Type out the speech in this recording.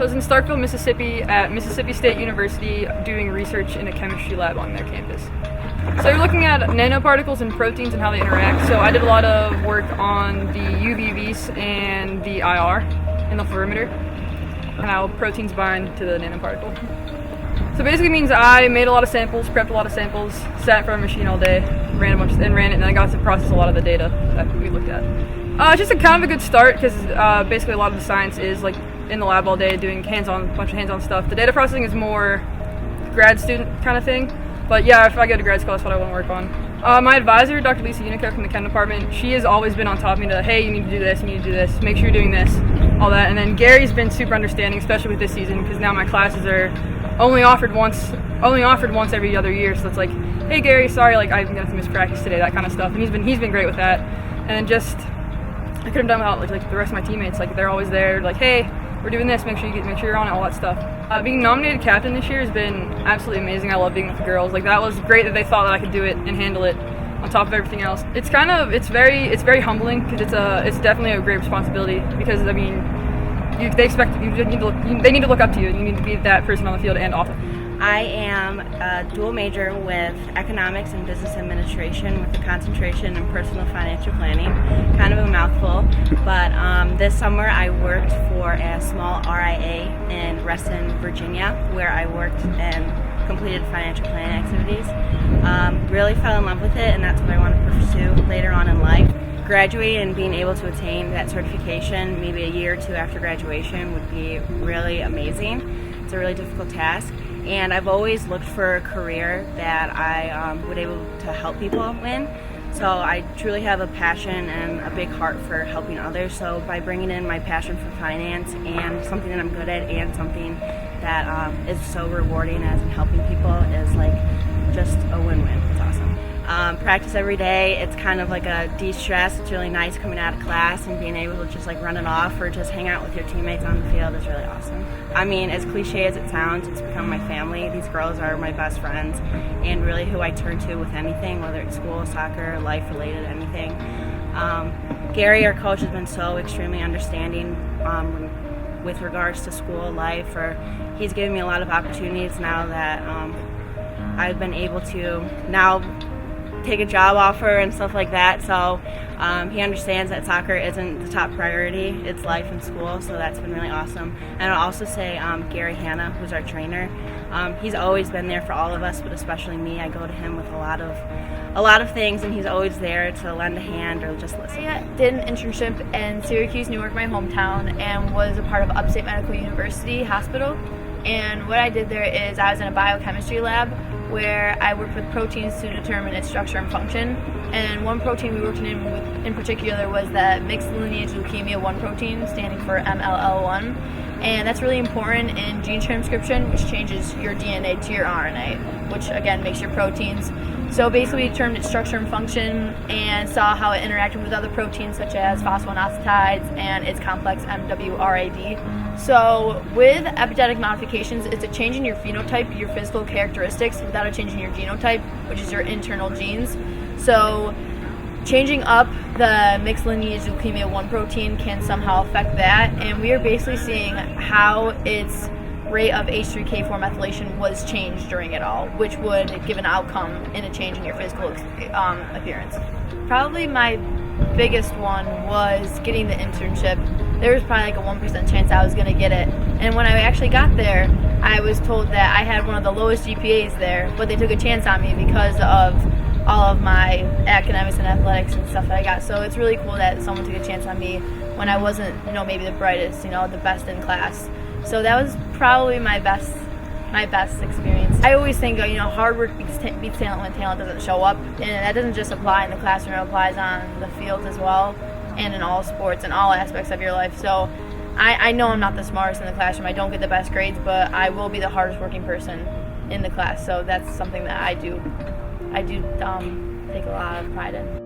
So I was in Starkville, Mississippi at Mississippi State University doing research in a chemistry lab on their campus. So you're looking at nanoparticles and proteins and how they interact. So I did a lot of work on the UVVs and the IR in the fluorimeter and how proteins bind to the nanoparticle. So basically it means I made a lot of samples, prepped a lot of samples, sat in front of a machine all day, ran it, and then I got to process a lot of the data that we looked at. It's just a kind of a good start because basically a lot of the science is like in the lab all day doing bunch of hands-on stuff. The data processing is more grad student kind of thing. But yeah, if I go to grad school, that's what I want to work on. My advisor, Dr. Lisa Unico from the Chem department, she has always been on top of me to, hey, you need to do this, you need to do this, make sure you're doing this, all that. And then Gary's been super understanding, especially with this season, because now my classes are only offered once every other year. So it's like, hey Gary, sorry, like I'm gonna have to miss practice today, that kind of stuff. And he's been great with that. And then just I could have done without like the rest of my teammates. Like they're always there, like, hey, we're doing this, make sure you're on it, all that stuff. Being nominated captain this year has been absolutely amazing. I love being with the girls. Like that was great that they thought that I could do it and handle it on top of everything else. It's very humbling because it's definitely a great responsibility because I mean they need to look up to you and you need to be that person on the field and off the field. I am a dual major with economics and business administration with a concentration in personal financial planning. Kind of a mouthful, but this summer I worked for a small RIA in Reston, Virginia, where I worked and completed financial planning activities. Really fell in love with it, and that's what I want to pursue later on in life. Graduating and being able to attain that certification maybe a year or two after graduation would be really amazing. It's a really difficult task. And I've always looked for a career that I would be able to help people in. So I truly have a passion and a big heart for helping others. So by bringing in my passion for finance and something that I'm good at and something that is so rewarding as in helping people is like just a win-win. It's awesome. Practice every day. It's kind of like a de-stress. It's really nice coming out of class and being able to just like run it off or just hang out with your teammates on the field is really awesome. I mean, as cliche as it sounds, it's become my family. These girls are my best friends and really who I turn to with anything, whether it's school, soccer, life-related, anything. Gary, our coach, has been so extremely understanding with regards to school life. He's given me a lot of opportunities now that I've been able to now take a job offer and stuff like that. So he understands that soccer isn't the top priority. It's life and school, so that's been really awesome. And I'll also say Gary Hanna, who's our trainer, he's always been there for all of us, but especially me. I go to him with a lot of things, and he's always there to lend a hand or just listen. I did an internship in Syracuse, Newark, my hometown, and was a part of Upstate Medical University Hospital. And what I did there is I was in a biochemistry lab where I worked with proteins to determine its structure and function. And one protein we worked in particular was the mixed lineage leukemia 1 protein, standing for MLL1. And that's really important in gene transcription, which changes your DNA to your RNA, which again makes your proteins. So basically we determined its structure and function and saw how it interacted with other proteins such as phosphoinositides and its complex MWRAD. So with epigenetic modifications, it's a change in your phenotype, your physical characteristics, without a change in your genotype, which is your internal genes. So changing up the mixed lineage leukemia 1 protein can somehow affect that, and we are basically seeing how its rate of H3K4 methylation was changed during it all, which would give an outcome in a change in your physical appearance. Probably my biggest one was getting the internship. There was probably like a 1% chance I was going to get it, and when I actually got there, I was told that I had one of the lowest GPAs there, but they took a chance on me because of all of my academics and athletics and stuff that I got. So it's really cool that someone took a chance on me when I wasn't, maybe the brightest, the best in class. So that was probably my best experience. I always think, hard work beats talent when talent doesn't show up, and that doesn't just apply in the classroom, it applies on the field as well, and in all sports and all aspects of your life. So I know I'm not the smartest in the classroom, I don't get the best grades, but I will be the hardest working person in the class. So that's something that I do take a lot of pride in.